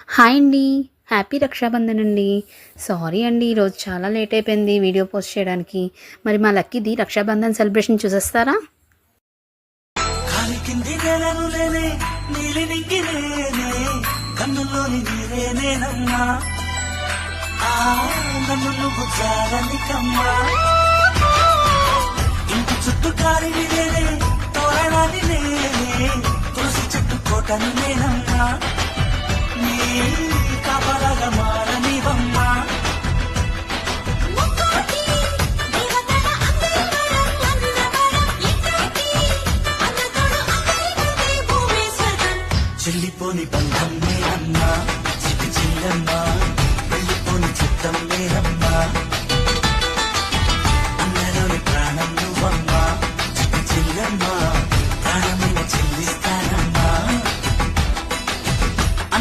Hi అండి. Happy Rakshabandhan అండి. Sorry అండి, ఈరోజు చాలా లేట్ అయిపోయింది వీడియో పోస్ట్ చేయడానికి. మరి మా లక్కీది రక్షాబంధన్ సెలబ్రేషన్ చూసేస్తారా? చుట్టూ కారి తోరణాన్ని నేనే తులసి చెట్టు కోటను నేనమ్మా నీ కాపలాగా మారనివమ్మా చెల్లిపోని బంధం నేనమ్మా చిట్టి చిల్లమ్మా వెళ్ళిపోని చిత్తం